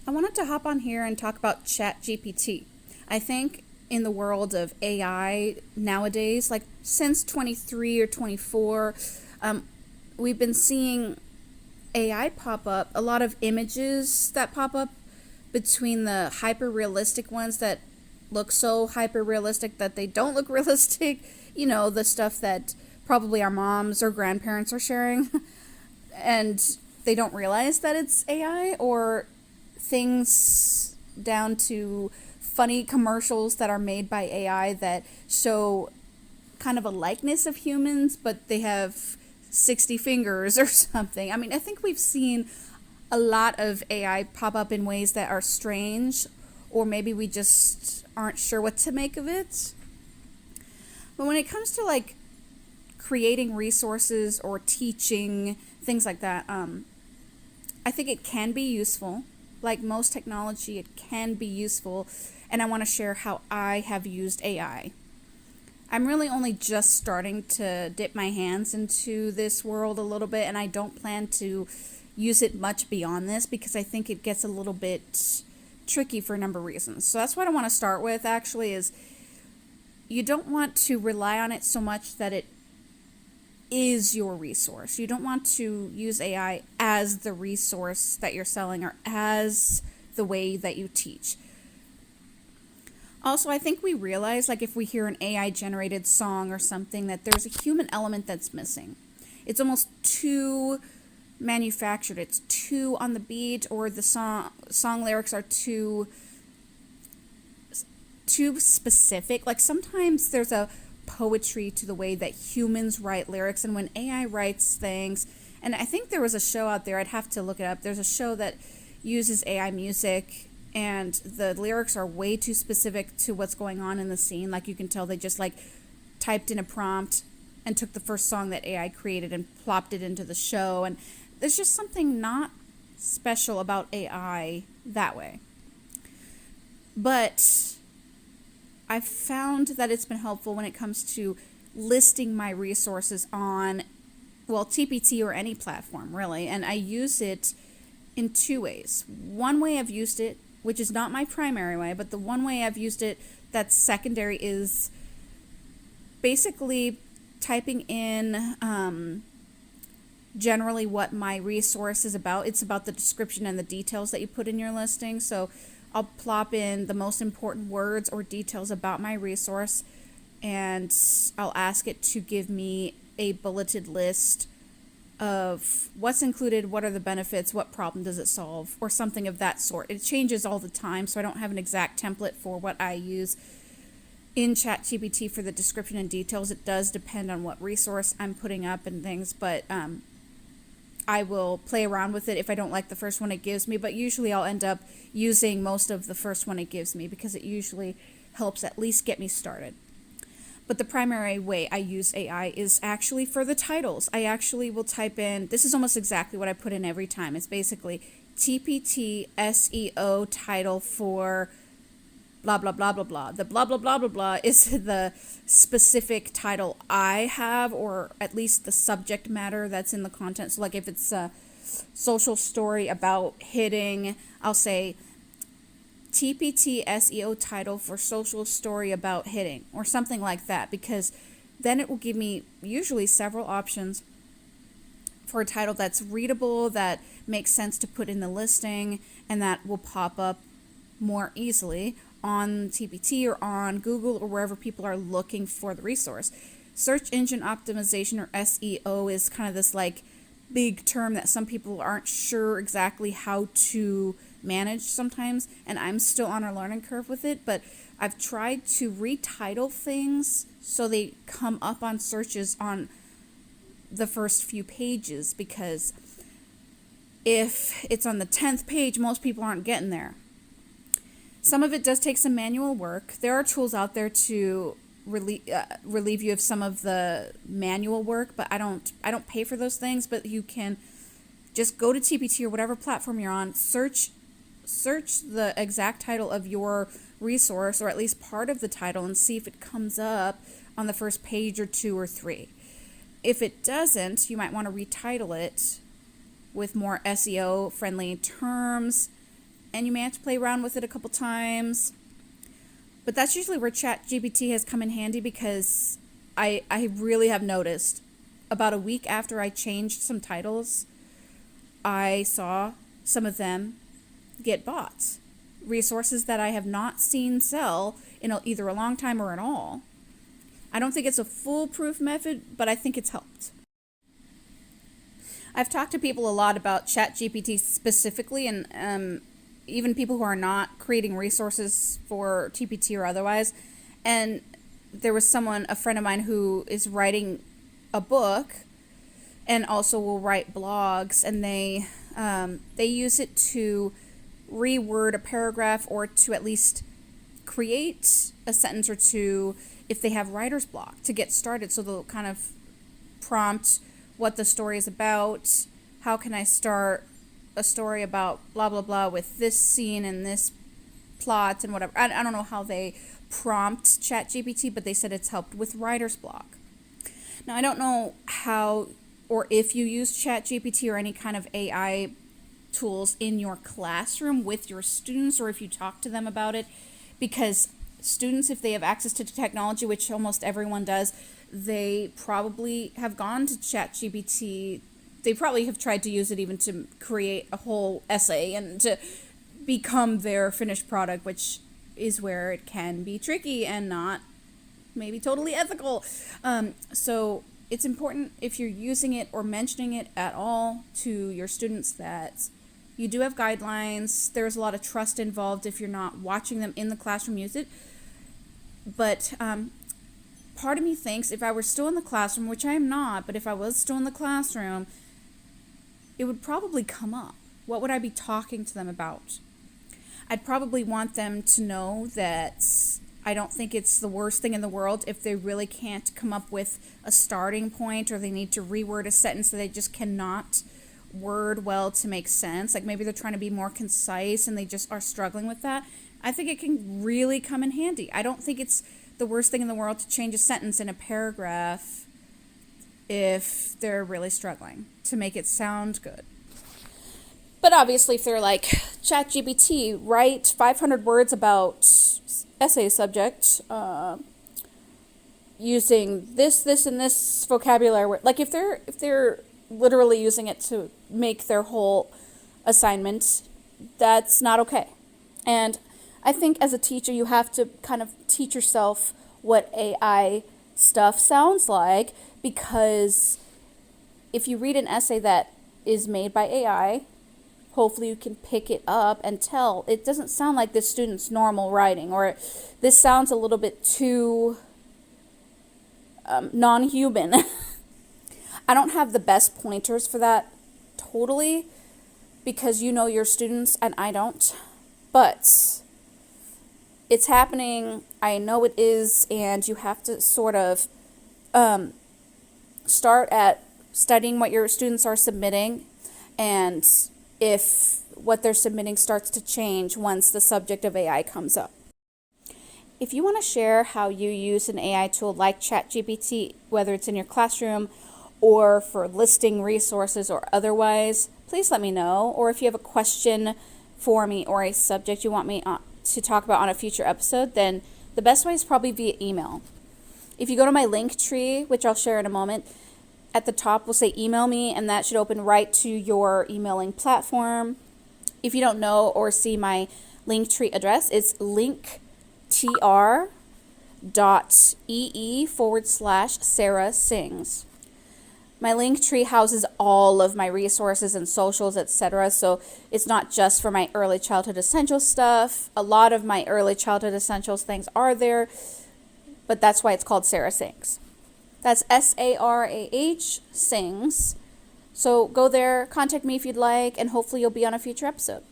I wanted to hop on here and talk about ChatGPT. I think in the world of AI nowadays, like since 23 or 24, we've been seeing AI pop up, a lot of images that pop up between the hyper realistic ones that look so hyper realistic that they don't look realistic, the stuff that probably our moms or grandparents are sharing, and they don't realize that it's AI, or things down to funny commercials that are made by AI that show kind of a likeness of humans, but they have 60 fingers or something. I mean, I think we've seen a lot of AI pop up in ways that are strange, or maybe we just aren't sure what to make of it. But when it comes to like creating resources or teaching, things like that, I think it can be useful. Like most technology, it can be useful, and I want to share how I have used AI. I'm really only just starting to dip my hands into this world a little bit, and I don't plan to use it much beyond this because I think it gets a little bit tricky for a number of reasons. So that's what I want to start with, actually, is you don't want to rely on it so much that it is your resource. You don't want to use AI as the resource that you're selling or as the way that you teach. Also, I think we realize, like, if we hear an AI generated song or something, that there's a human element that's missing. It's almost too manufactured. It's too on the beat, or the song lyrics are too specific. Like, sometimes there's a poetry to the way that humans write lyrics, and when AI writes things, and I think there was a show out there, I'd have to look it up, there's a show that uses AI music, and the lyrics are way too specific to what's going on in the scene. Like, you can tell they just like typed in a prompt and took the first song that AI created and plopped it into the show, and there's just something not special about AI that way. But I've found that it's been helpful when it comes to listing my resources on, well, TPT or any platform, really. And I use it in two ways. One way I've used it, which is not my primary way, but the one way I've used it that's secondary, is basically typing in generally what my resource is about. It's about the description and the details that you put in your listing. So I'll plop in the most important words or details about my resource, and I'll ask it to give me a bulleted list of what's included, what are the benefits, what problem does it solve, or something of that sort. It changes all the time, so I don't have an exact template for what I use in ChatGPT for the description and details. It does depend on what resource I'm putting up and things, but I will play around with it if I don't like the first one it gives me, but usually I'll end up using most of the first one it gives me because it usually helps at least get me started. But the primary way I use AI is actually for the titles. I actually will type in, this is almost exactly what I put in every time. It's basically TPT SEO title for blah, blah, blah, blah, blah. The blah, blah, blah, blah, blah is the specific title I have, or at least the subject matter that's in the content. So like if it's a social story about hitting, I'll say TPT SEO title for social story about hitting, or something like that, because then it will give me usually several options for a title that's readable, that makes sense to put in the listing, and that will pop up more easily on TPT or on Google or wherever people are looking for the resource. Search engine optimization, or SEO, is kind of this like big term that some people aren't sure exactly how to manage sometimes, and I'm still on a learning curve with it, but I've tried to retitle things so they come up on searches on the first few pages, because if it's on the 10th page, most people aren't getting there. Some of it does take some manual work. There are tools out there to relieve you of some of the manual work, but I don't pay for those things. But you can just go to TPT or whatever platform you're on, search the exact title of your resource, or at least part of the title, and see if it comes up on the first page or two or three. If it doesn't, you might want to retitle it with more SEO friendly terms, and you may have to play around with it a couple times. But that's usually where ChatGPT has come in handy, because I really have noticed about a week after I changed some titles, I saw some of them get bought. Resources that I have not seen sell in either a long time or at all. I don't think it's a foolproof method, but I think it's helped. I've talked to people a lot about ChatGPT specifically, and even people who are not creating resources for TPT or otherwise. And there was a friend of mine, who is writing a book and also will write blogs, and they use it to reword a paragraph, or to at least create a sentence or two if they have writer's block to get started. So they'll kind of prompt what the story is about. How can I start a story about blah blah blah with this scene and this plot and whatever. I don't know how they prompt ChatGPT, but they said it's helped with writer's block. Now, I don't know how or if you use ChatGPT or any kind of AI tools in your classroom with your students, or if you talk to them about it, because students, if they have access to technology, which almost everyone does, they probably have gone to ChatGPT. They probably have tried to use it even to create a whole essay and to become their finished product, which is where it can be tricky and not maybe totally ethical. So it's important, if you're using it or mentioning it at all to your students, that you do have guidelines. There's a lot of trust involved if you're not watching them in the classroom use it. But part of me thinks if I were still in the classroom, which I am not, but if I was still in the classroom, it would probably come up. What would I be talking to them about? I'd probably want them to know that I don't think it's the worst thing in the world if they really can't come up with a starting point, or they need to reword a sentence that they just cannot word well to make sense. Like maybe they're trying to be more concise and they just are struggling with that. I think it can really come in handy. I don't think it's the worst thing in the world to change a sentence in a paragraph if they're really struggling to make it sound good. But obviously, if they're like, ChatGPT, write 500 words about essay subject using this, and this vocabulary word. Like if they're literally using it to make their whole assignment, that's not okay. And I think as a teacher, you have to kind of teach yourself what AI stuff sounds like, because if you read an essay that is made by AI, hopefully you can pick it up and tell it doesn't sound like this student's normal writing, or this sounds a little bit too non-human. I don't have the best pointers for that totally, because you know your students and I don't, but it's happening. I know it is, and you have to sort of start at studying what your students are submitting, and if what they're submitting starts to change once the subject of AI comes up. If you want to share how you use an AI tool like ChatGPT, whether it's in your classroom or for listing resources or otherwise, please let me know. Or if you have a question for me or a subject you want me to talk about on a future episode, then the best way is probably via email. If you go to my Linktree, which I'll share in a moment, at the top will say email me, and that should open right to your emailing platform. If you don't know or see my Linktree address, it's linktr.ee/sarahsings. My Linktree houses all of my resources and socials, etc. So it's not just for my early childhood essentials stuff. A lot of my early childhood essentials things are there, but that's why it's called Sarah Sings. That's SARAH Sings. So go there, contact me if you'd like, and hopefully you'll be on a future episode.